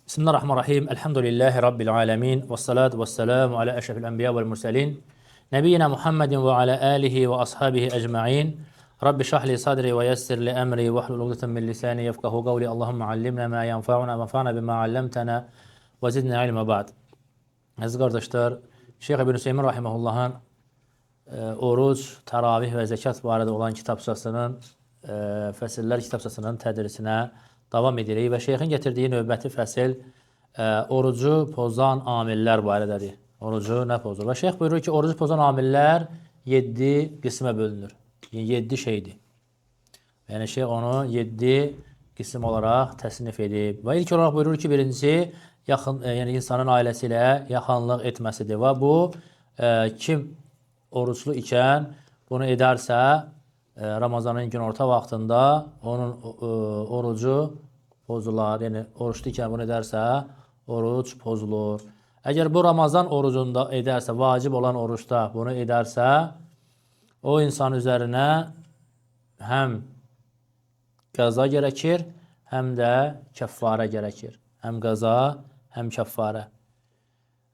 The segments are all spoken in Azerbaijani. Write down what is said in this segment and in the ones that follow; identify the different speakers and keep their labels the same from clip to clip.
Speaker 1: Bismillahirrahmanirrahim. Elhamdülillahi Rabbil alemin. Və salatu və selamu alə əşrafil ənbiya vəl mürsəlin. Nəbiyyina Muhammedin və alə alihi və ashabihi əcma'in. Rabbi şahli sadri və yəssir li əmri və hlul uqdatan min lisani yefqahu qavli. Allahumma allimna ma yanfa'una və anfa'na bima 'allamtana və zidna ilma ba'd. Əziz qardaşlar, Şeyx İbn Hüseymin rahimehullahın oruc, təravih və zəkat barədə olan kitabçasının fəsillər kitabçasının tədrisinə davam edirik və şeyxin gətirdiyi növbəti fəsil orucu pozan amillər barədədir. Orucu nə pozur? Və şeyx buyurur ki, orucu pozan amillər 7 qismə bölünür. 7 şeydir. Yəni şeyx onu 7 qism olaraq təsnif edib. Və ilk olaraq buyurur ki, birincisi yəni insanın ailəsi ilə yaxınlıq etməsidir. Və bu kim oruclu ikən bunu edərsə, Ramazanın günorta vaxtında onun orucu pozular. Yəni, oruçlu ikən bunu edərsə, oruc pozulur. Əgər bu Ramazan orucunda edərsə, vacib olan oruçda bunu edərsə, o insan üzərinə həm qəza gərəkir, həm də kəffarə gərəkir. Həm qəza, həm kəffarə.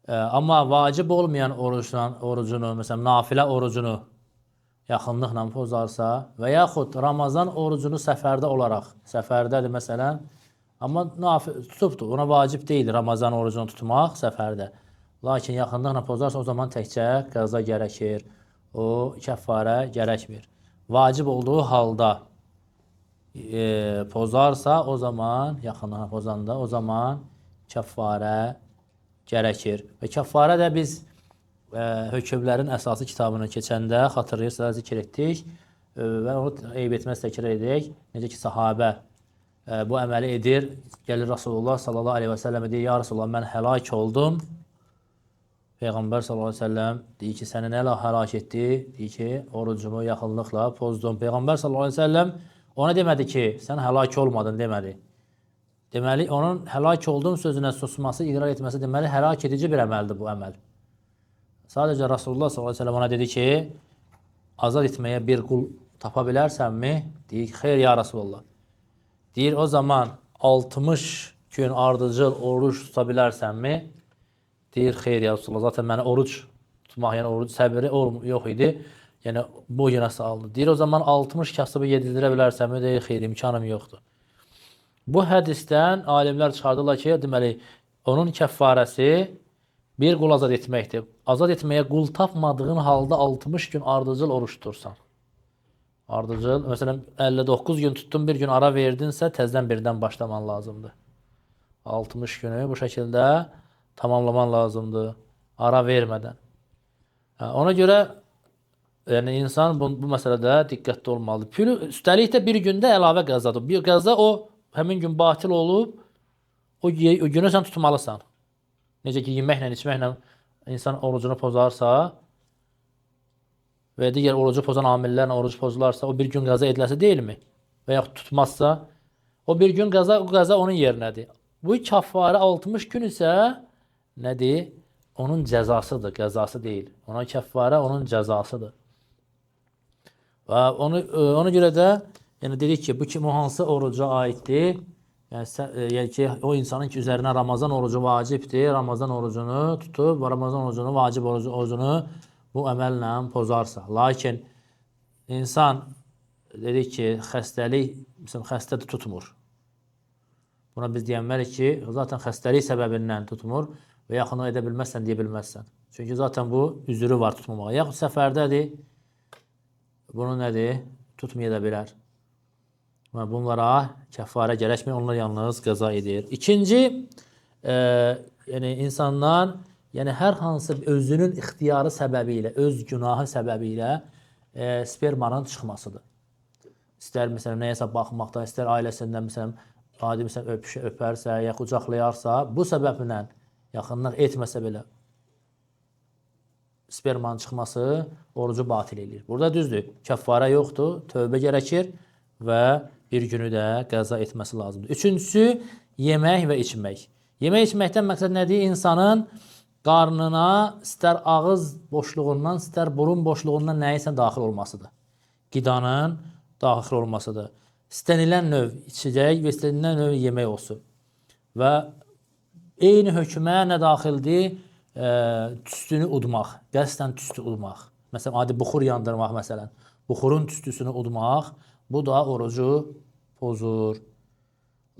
Speaker 1: Amma vacib olmayan orucunu, məsələn, nafilə orucunu yaxınlıqla pozarsa və yaxud Ramazan orucunu səfərdə olaraq, səfərdədir məsələn, amma tutubdur, ona vacib deyil Ramazan orucunu tutmaq səfərdə. Lakin yaxınlıqla pozarsa, o zaman təkcə qəza gərəkir, o kəffarə gərəkmir. Vacib olduğu halda pozarsa, o zaman, yaxınlıqla pozanda, o zaman kəffarə gərəkir. Və kəffarə də biz hökmlərin əsası kitabını keçəndə xatırlayırsınız, zikr etdik və onu eyb etməz təkrar edək. Necə ki, sahabə bu əməli edir, gəlir Rasulullah sallallahu aleyhi və səlləm deyir, ya Rasulullah, mən həlak oldum. Peyğəmbər sallallahu aleyhi və səlləm deyir ki, səni nələ həlak etdi? Deyir ki, orucumu yaxınlıqla pozdum. Peyğəmbər sallallahu aleyhi və səlləm ona demədi ki, sən həlak olmadın demədi. Deməli, onun həlak olduğum sözünə susması, iqrar etməsi deməli, həlak edici bir əməldir bu əməl. Sadəcə Rasulullah s.a.v. ona dedi ki, azad etməyə bir qul tapa bilərsənmi? Deyir ki, xeyr ya Rasulullah. Deyir, o zaman 60 gün ardıcıl oruç tuta bilərsənmi? Deyir, xeyr ya Rasulullah. Zaten mənə oruç tutmaq, yəni oruc səbiri yox idi. Yəni, bu günə saldı. Deyir, o zaman 60 kasıbı yedildirə bilərsənmi? Deyir, xeyr, imkanım yoxdur. Bu hədisdən alimlər çıxardılar ki, deməli, onun kəffarəsi bir qul azad etməkdir. Azad etməyə qul tapmadığın halda 60 gün ardıcıl oruç tutursan. Ardıcıl, məsələn, 59 gün tutdun, bir gün ara verdinsə, təzdən birdən başlaman lazımdır. 60 günü bu şəkildə tamamlaman lazımdır, ara vermədən. Ona görə yəni, insan bu məsələdə diqqətli olmalıdır. Üstəlik də bir gündə əlavə qəzadır. Bir qəza o, həmin gün batil olub, o günü sən tutmalısan. Necə ki, yeməklə, içməklə insan orucunu pozarsa və digər orucu pozan amillərlə orucu pozularsa, o bir gün qəza ediləsi deyilmi? Və yaxud tutmazsa, o bir gün qəza, o qəza onun yerinədir. Bu kəffarə 60 gün isə nədir? Onun cəzasıdır, qəzası deyil. Ona kəffarə onun cəzasıdır. Və ona görə də yəni dedik ki, bu kimi hansı oruca aiddir? Yəni ki, o insanın ki, üzərinə Ramazan orucu vacibdir, Ramazan orucunu tutub, Ramazan orucunu, vacib orucunu bu əməllə pozarsa. Lakin insan, dedik ki, xəstəlik, məsələn, xəstədir, tutmur. Buna biz deyənmərik ki, zaten xəstəlik səbəbindən tutmur və yaxınlıq edə bilməzsən, deyə bilməzsən. Çünki zaten bu üzrü var tutmamağa. Yaxud səfərdədir, bunu nədir? Tutmaya da bilər. Bunlara kəffarə gərəkmir, onlar yalnız qəza edir. İkinci, yəni insanlar hər hansı özünün ixtiyarı səbəbi ilə, öz günahı səbəbi ilə spermanın çıxmasıdır. İstər məsələn nəyəsə baxmaqdan, istər ailəsindən məsələn adi öpərsə, ya qucaqlayarsa, bu səbəblə yaxınlıq etməsə belə spermanın çıxması orucu batil edir. Burada düzdür, kəffarə yoxdur, tövbə gərəkir və bir günü də qəza etməsi lazımdır. Üçüncüsü, yemək və içmək. Yemək içməkdən məqsəd nədir? İnsanın qarnına istər ağız boşluğundan, istər burun boşluğundan nəyisə daxil olmasıdır. Qidanın daxil olmasıdır. İstənilən növ içəcək və istənilən növ yemək olsun. Və Eyni hökmə nə daxildir? Tüstünü udmaq, qəsdən tüstü udmaq. Məsələn, adi buxur yandırmaq, məsələn. Buxurun tüstüsünü udmaq, bu da orucu pozur.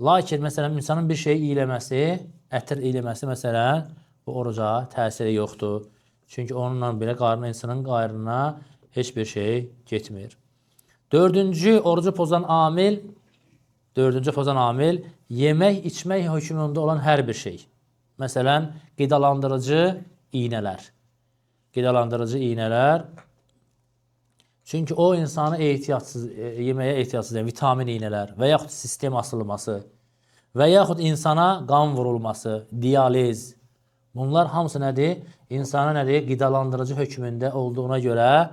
Speaker 1: Lakin, məsələn, insanın bir şey iyləməsi, ətir iyləməsi, məsələn, bu oruca təsiri yoxdur. Çünki onunla belə insanın qarnına heç bir şey getmir. Dördüncü orucu pozan amil, yemək, içmək hökmündə olan hər bir şey. Məsələn, qidalandırıcı iynələr. Çünki o insanı yeməyə ehtiyatsız, yəni vitamin iynələr və yaxud sistem asılması və yaxud insana qan vurulması, dializ. Bunlar hamısı nədir? İnsana nədir? Qidalandırıcı hökmündə olduğuna görə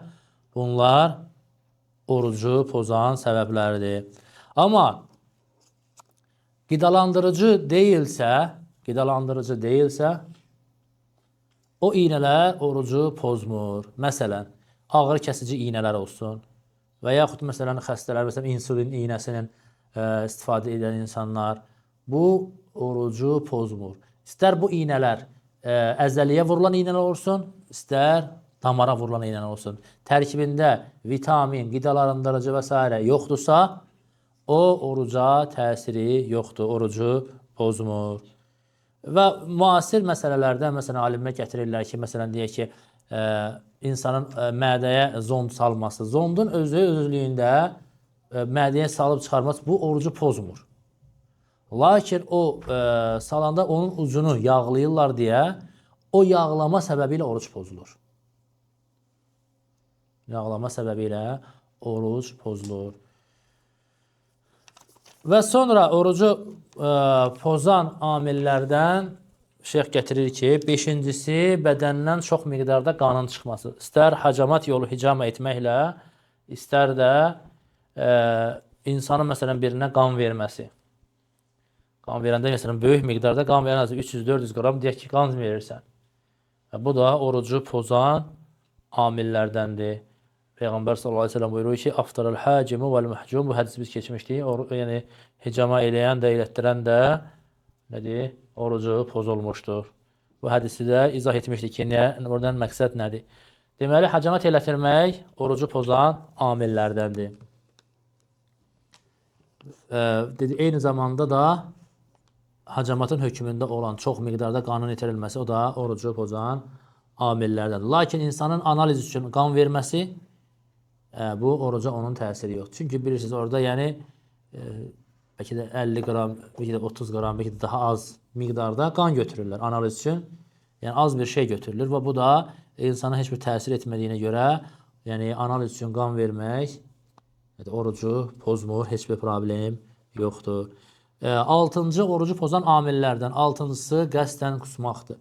Speaker 1: bunlar orucu pozan səbəblərdir. Amma qidalandırıcı deyilsə, o iynələr orucu pozmur. Məsələn, ağrı kəsici iynələr olsun və yaxud məsələn xəstələr, məsələn insulin iynəsinin istifadə edən insanlar, bu orucu pozmur. İstər bu iynələr əzəliyə vurulan iynələr olsun, istər damara vurulan iynələr olsun. Tərkibində vitamin, qidalandırıcı və s. yoxdursa, o oruca təsiri yoxdur, orucu pozmur. Və müasir məsələlərdə, məsələn, alimlər gətirirlər ki, məsələn, deyək ki, insanın mədəyə zond salması, zondun özlüyündə mədəyə salıb çıxarması bu orucu pozmur. Lakin o salanda onun ucunu yağlayırlar deyə, o yağlama səbəbilə oruc pozulur. Və sonra orucu pozan amillərdən şeyx gətirir ki, 5-incisi bədəndən çox miqdarda qanın çıxması. İstər hacamat yolu hicama etməklə, istər də insanın məsələn birinə qan verməsi. Qan verəndə məsələn böyük miqdarda qan verən 300-400 qram deyək ki, qan verirsən. Bu da orucu pozan amillərdəndir. Peyğəmbər sallallahu əleyhi və səlləm buyurur ki, "Aftaral hacimu vel mahcum." Bu hədisi biz keçmişdik. Yəni hicama eləyən də, elətdirən də nədir? Orucu pozulmuşdur. Bu hədisi də izah etmişdik ki, oradan məqsəd nədir? Deməli, hacamat elətdirmək orucu pozan amillərdəndir. Eyni zamanda da hacamatın hökmündə olan çox miqdarda qanın itirilməsi, o da orucu pozan amillərdəndir. Lakin insanın analiz üçün qan verməsi, bu oruca onun təsiri yox. Çünki bilirsiniz, orada yəni bəlkə də 50 qram, bəlkə də 30 qram, bəlkə də daha az miqdarda qan götürürlər analiz üçün. Yəni az bir şey götürülür və bu da insana heç bir təsir etmədiyinə görə, yəni analiz üçün qan vermək orucu pozmur, heç bir problem yoxdur. 6-cı orucu pozan amillərdən 6-cısı qəsdən qusmaqdır.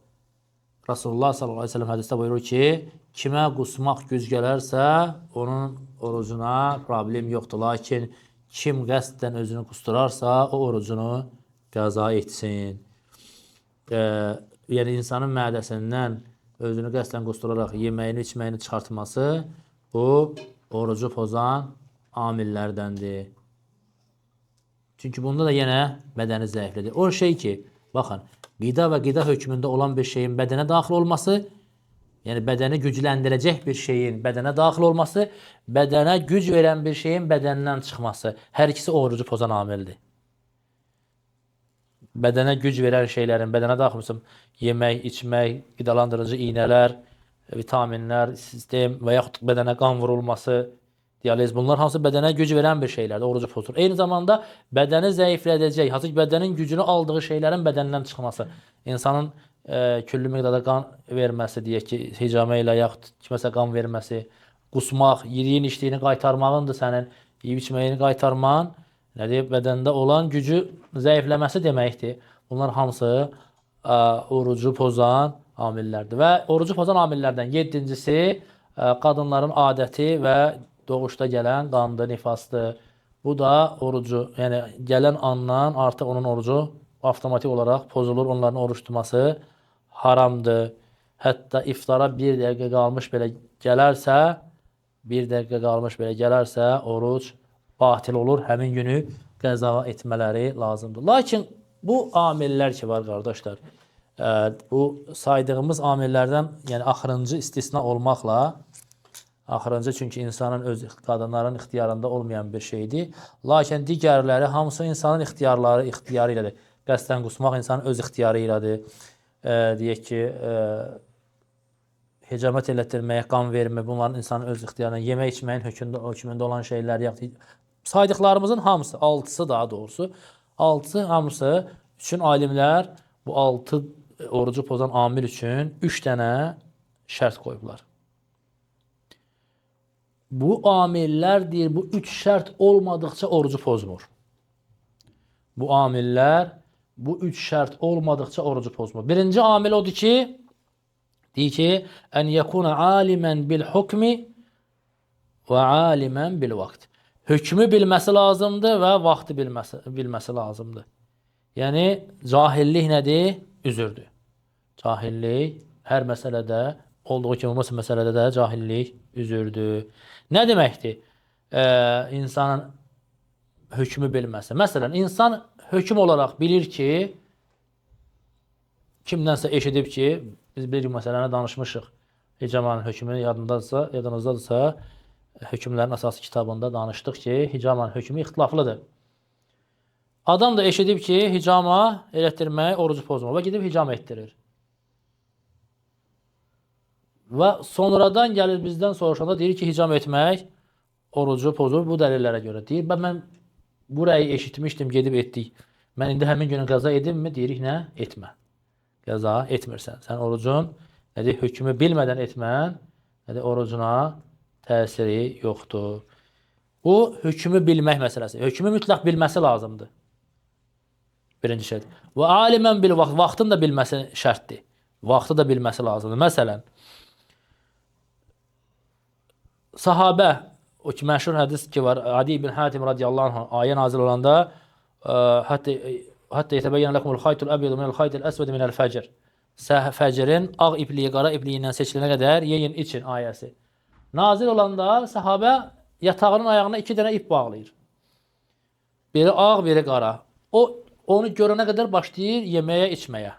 Speaker 1: Rasulullah sallallahu aleyhi ve sellem hədisdə buyurur ki, kimə qusmaq güc gələrsə, onun orucuna problem yoxdur. Lakin kim qəsdən özünü qusturarsa, o orucunu qəza etsin. Yəni insanın mədəsindən özünü qəsdən qusturaraq yeməyini, içməyini çıxartması bu orucu pozan amillərdəndir. Çünki bunda da yenə bədəni zəiflidir. O şey ki, baxın, qida və qida hökmündə olan bir şeyin bədənə daxil olması, yəni bədəni gücləndirəcək bir şeyin bədənə daxil olması, bədənə güc verən bir şeyin bədəndən çıxması. Hər ikisi orucu pozan amildir. Bədənə güc verən şeylərin bədənə daxil olması, yemək, içmək, qidalandırıcı iynələr, vitaminlər, sistem və yaxud bədənə qan vurulması, dializ, bunlar hamısı bədənə güc verən bir şeylərdir, orucu pozur. Eyni zamanda bədəni zəiflədəcək, hansı ki bədənin gücünü aldığı şeylərin bədəndən çıxması, insanın küllü miqdarda qan verməsi, deyək ki, hicamə ilə yaxud kiməsə qan verməsi, qusmaq, yediyin içdiyini qaytarmağındır sənin, yiyib içməyini qaytarmağın, nədir? Bədəndə olan gücü zəifləməsi deməkdir. Bunlar hamısı orucu pozan amillərdir. Və orucu pozan amillərdən 7-cisi qadınların adəti və doğuşda gələn qandır, nifasdır. Bu da orucu, yəni gələn andan artıq onun orucu avtomatik olaraq pozulur. Onların oruç tutması haramdır. Hətta iftara bir dəqiqə qalmış belə gələrsə, oruc batil olur. Həmin günü qəza etmələri lazımdır. Lakin bu amillər ki var, qardaşlar, Bu saydığımız amillərdən, yəni axırıncı istisna olmaqla, axırıncı çünki insanın öz qadınların ixtiyarında olmayan bir şeydir. Lakin digərləri hamısı insanın ixtiyarı ilədir. Qəsdən qusmaq insanın öz ixtiyarı ilədir. Deyək ki, hicamət elətdirmək, qan vermə, bunların insanın öz ixtiyarına, yemək içməyin hökmündə olan şeylər, saydıqlarımızın hamısı, 6-sı daha doğrusu, 6-sı hamısı üçün alimlər bu 6 orucu pozan amil üçün 3 dənə şərt qoyublar. Bu amillər deyir, bu 3 şərt olmadıqca orucu pozmur. Bu amillər, bu 3 şərt olmadıqca orucu pozmur. Birinci amil odur ki, deyir ki, ən yəkuna alimən bil hukmi və alimən bil vaqt. Hökmü bilməsi lazımdır və vaxtı bilməsi lazımdır. Yəni, cahillik nədir? Üzürdür. Cahillik hər məsələdə, olduğu kimi olmasa məsələdə də cahillik üzürdür. Nə deməkdir? İnsanın hökmü bilməsi. Məsələn, insan hökm olaraq bilir ki, kimdənsə eşidib ki, biz bir məsələni danışmışıq. Hicamanın hökmü yadınızdadırsa, hökmlərin əsası kitabında danışdıq ki, hicamanın hökmü ixtilaflıdır. Adam da eşidib ki, hicama elətdirmək, orucu pozmaq və gedib hicama etdirir. Və sonradan gəlir bizdən soruşanda deyir ki, hicam etmək orucu pozur bu dəlillərə görə. Deyir, mən burayı eşitmişdim, gedib etdik. Mən indi həmin günü qəza edimmi? Deyirik, nə? Etmə. Qəza etmirsən. Sən orucun hökmü bilmədən etmən orucuna təsiri yoxdur. Bu, hökmü bilmək məsələsi. Hökmü mütləq bilməsi lazımdır. Birinci şərt. Və alimən bil vaxt. Vaxtın da bilməsi şərtdir. Vaxtı da bilməsi lazımdır. Məsələn, sahabə, o ki, məşhur hədis ki var, Adi ibn Hatim radiyallahu anh, ayə nazil olanda, hətta yetəbəyyən ləkumul xaytul əbiyadu minəl xaytul əsvədi minəl fəcr. Fəcrin ağ ipliyi, qara ipliyindən seçilənə qədər yeyin, için ayəsi. Nazil olanda sahabə yatağının ayağına 2 dənə ip bağlayır. Biri ağ, biri qara. O, onu görənə qədər başlayır yeməyə, içməyə.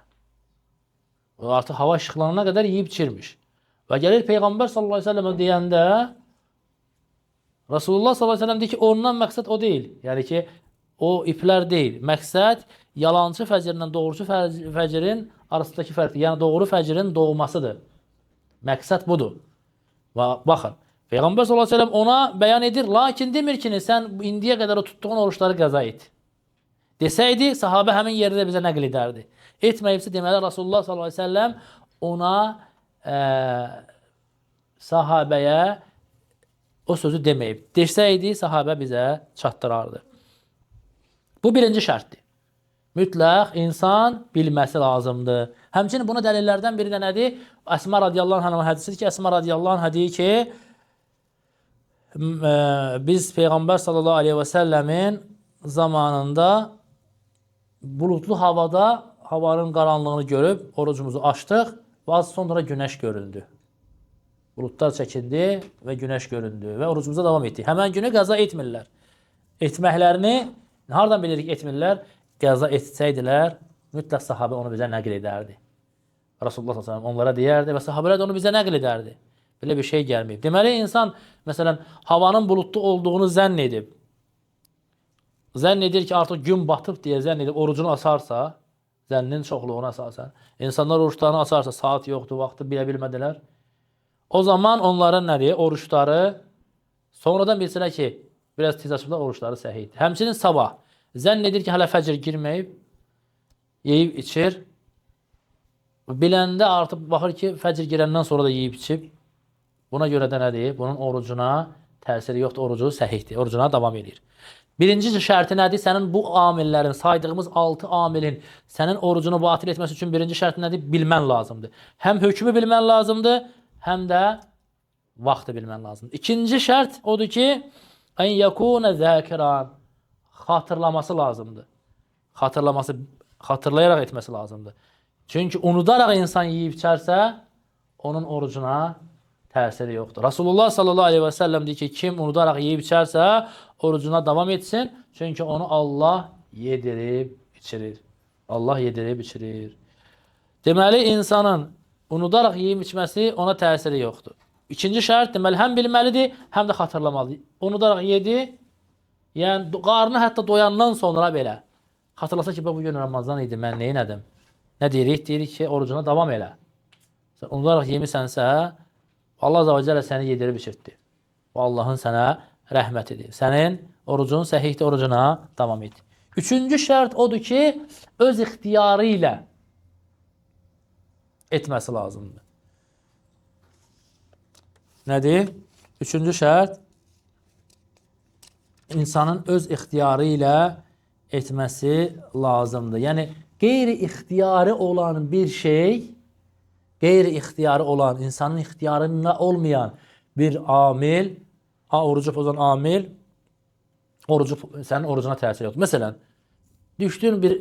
Speaker 1: O, artıq hava işıqlanana qədər yiyib içirmiş. Və gəlir Peyğəmbər sallallahu aleyhi ve sellem deyəndə, Rasulullah sallallahu aleyhi ve sellem deyir ki, ondan məqsəd o deyil. Yəni ki, o iplər deyil. Məqsəd yalancı fəcrlə doğrucu fəcrin arasındakı fərqdir. Yəni, doğru fəcrin doğmasıdır. Məqsəd budur. Və baxın, Peyğəmbər sallallahu aleyhi ve sellem ona bəyan edir, lakin demir ki, sən indiyə qədər o tutduğun oruçları qəza et. Desəydi, sahabə həmin yerdə bizə nəql edərdi. Etməyibsə deməli, Rasulullah sallallahu aleyhi ve sellem ona, sahabəyə o sözü deməyib. Desəydi, sahabə bizə çatdırardı. Bu birinci şərtdir. Mütləq insan bilməsi lazımdır. Həmçinin buna dəlillərdən biri də nədir? Əsma radiyallahu anh hədisidir ki, Əsma radiyallahu anh deyir ki, biz Peyğəmbər sallallahu aleyhi və səlləmin zamanında bulutlu havada havanın qaranlığını görüb orucumuzu açdıq və az sonra günəş göründü. Bulutlar çəkildi və günəş göründü və orucumuza davam etdik. Həmən günü qəza etmirlər. Etməklərini hardan bilirik etmirlər? Qəza etsəydilər, mütləq sahabə onu bizə nəql edərdi. Rasulullah s.ə.v onlara deyərdi və sahabələr də onu bizə nəql edərdi. Belə bir şey gəlməyib. Deməli, insan, məsələn, havanın bulutlu olduğunu zənn edib, zənn edir ki, artıq gün batıb deyə zənn edib, orucunu asarsa, zənnin çoxluğuna asasən, insanlar oruçlarını asarsa, saat yoxdur, vaxtı bilə bilmədilər. O zaman onların nədir? Oruçları, sonradan bilsələr ki, biraz tez açıblar, oruçları səhiyyidir. Həmçinin sabah, zənn edir ki, hələ fəcr girməyib, yeyib, içir. Biləndə artıq baxır ki, fəcr girəndən sonra da yeyib, içib. Buna görə də nədir? Bunun orucuna təsiri yoxdur, orucu səhihdir, orucuna davam edir. Birinci şərti nədir? Sənin bu amillərin, saydığımız 6 amilin sənin orucunu batil etməsi üçün birinci şərti nədir? Bilmən lazımdır. Həm hökmü bilmən lazımdır, həm də vaxtı bilmən lazımdır. İkinci şərt odur ki, ən yəkûnə zəkiran, xatırlaması lazımdır. Xatırlayaraq etməsi lazımdır. Çünki unudaraq insan yiyib içərsə, onun orucuna təsiri yoxdur. Rasulullah sallallahu aleyhi və səlləm deyir ki, kim unudaraq yeyib içərsə, orucuna davam etsin. Çünki onu Allah yedirib içirir. Allah yedirib içirir. Deməli, insanın unudaraq yeyib içməsi ona təsiri yoxdur. İkinci şərt, deməli, həm bilməlidir, həm də xatırlamalıdır. Unudaraq yedi, yəni qarnı hətta doyandan sonra belə xatırlasa ki, bu gün Ramazan idi, mən neynədim? Nə deyirik? Deyirik ki, orucuna davam elə. Sən unudaraq yemisənsə, Allah Azza və Cəllə səni yedirib içirtdi. Bu Allahın sənə rəhmətidir. Sənin orucun səhihdir, orucuna davam et. Üçüncü şərt odur ki, öz ixtiyarı ilə etməsi lazımdır. Nədir? Üçüncü şərt, insanın öz ixtiyarı ilə etməsi lazımdır. Yəni, qeyri-ixtiyarı olan bir şey, qeyri-ixtiyarı olan, insanın ixtiyarında olmayan bir amil, orucu pozan amil, sənin orucuna təsir yoxdur. Məsələn, düşdüyün bir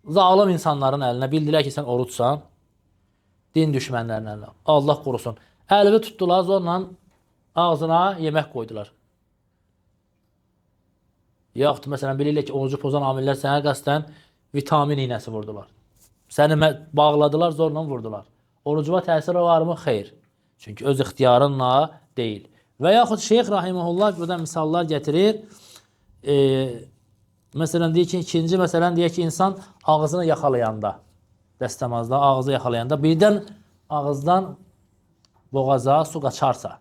Speaker 1: zalim insanların əlinə, bildilər ki, sən orucsan, din düşmənlərinin əlinə, Allah qorusun. Əlini tutdular, zorla ağzına yemək qoydular. Yaxud, məsələn, bilirlər ki, orucu pozan amillər sənə qəsdən vitamin iynəsi vurdular. Səni bağladılar, zorla vurdular. Orucuna təsiri varmı? Xeyr. Çünki öz ixtiyarınla deyil. Və yaxud Şeyx Rahiməhullah burada misallar gətirir. Məsələn, deyək ki, ikinci məsələn, deyək ki, insan ağzını yaxalayanda, dəstəmazda ağzı yaxalayanda, birdən ağızdan boğaza su qaçarsa,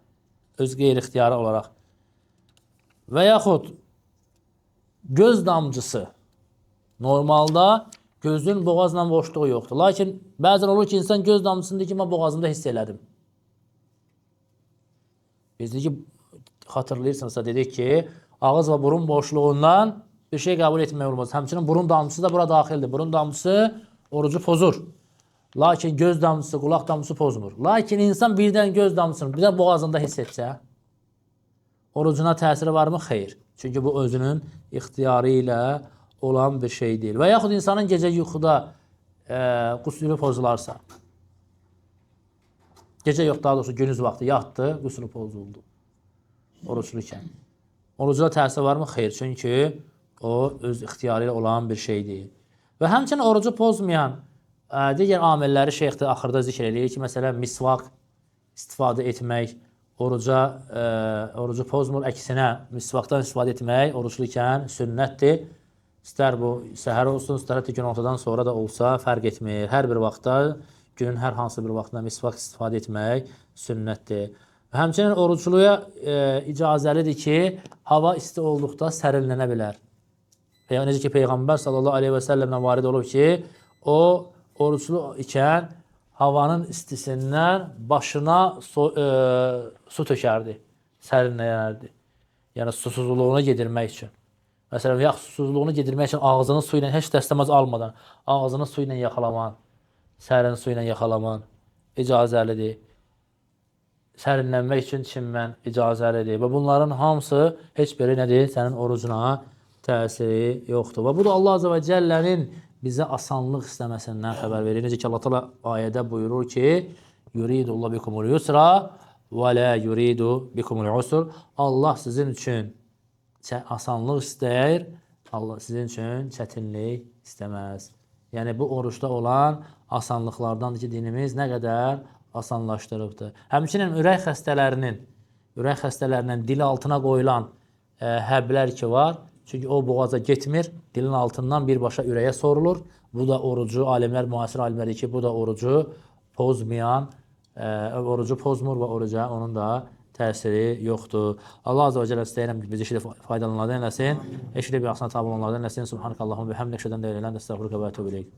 Speaker 1: öz qeyri-ixtiyarı olaraq. Və yaxud göz damcısı, normalda gözün boğazla boşluğu yoxdur. Lakin bəzən olur ki, insan göz damcısını deyir ki, mən boğazımda hiss elədim. Biz deyik ki, xatırlayırsınızsa dedik ki, ağız və burun boşluğundan bir şey qəbul etmək olmaz. Həmçinin burun damcısı da bura daxildir. Burun damcısı orucu pozur. Lakin göz damcısı, qulaq damcısı pozmur. Lakin insan birdən göz damcısını, birdən boğazında hiss etsə, orucuna təsiri varmı? Xeyr. Çünki bu özünün ixtiyarı ilə olan bir şey deyil. Və yaxud insanın gecə yuxuda qüsuru pozularsa, gecə yox, daha doğrusu gündüz vaxtı yatdı, qüsuru pozuldu. Orucluyken. Orucuna təsir varmı? Xeyr. Çünki o öz ixtiyarı ilə olan bir şey deyil. Və həmçinin orucu pozmayan digər amilləri şeyxdə axırda zikr edir ki, məsələn, misvak istifadə etmək orucu pozmur. Əksinə, misvakdan istifadə etmək orucluyken sünnətdir. İstər bu səhər olsun, istər gün ortadan sonra da olsa fərq etmir. Hər bir vaxtda, günün hər hansı bir vaxtında misvak istifadə etmək sünnətdir. Həmçinin orucluya icazəlidir ki, hava isti olduqda sərinlənə bilər. Necə ki, Peyğəmbər sallallahu aleyhi və səlləmdən varid olub ki, o oruclu ikən havanın istisindən başına su tökərdi, sərinləyərdi. Yəni, susuzluğunu yedirmək üçün. Məsələn, susuzluğunu yedirmək üçün ağzını su ilə, heç dəstəmaz almadan, ağzını su ilə yaxalaman, sərin su ilə yaxalaman icazəlidir. Sərinlənmək üçün çinmən icazəlidir. Və bunların hamısı heç biri nədir? Sənin orucuna təsiri yoxdur. Və bu da Allah Azze və Cəllənin bizə asanlıq istəməsindən xəbər verir. Necə ki, Allah Teala ayədə buyurur ki, yuridullah bikumul yusra və la yuridu bikumul usr. Allah sizin üçün asanlıq istəyir, Allah sizin üçün çətinlik istəməz. Yəni, bu oruçda olan asanlıqlardandır ki, dinimiz nə qədər asanlaşdırıbdır. Həmçinin ürək xəstələrinin dil altına qoyulan həblər ki var, çünki o boğaza getmir, dilin altından birbaşa ürəyə sorulur. Bu da orucu, alimlər, müasir alimlər deyir ki, bu da orucu pozmayan, orucu pozmur və oruca onun da təsiri yoxdur. Allah Azze və Cəllə istəyirəm ki, bizi eşidib faydalanlardan eləsin, eşidib yaxsına tabi olanlardan eləsin. Subhanəkallahumma və həmdə şədən də eləyən, əstəğfirukə və etûbü ileyk.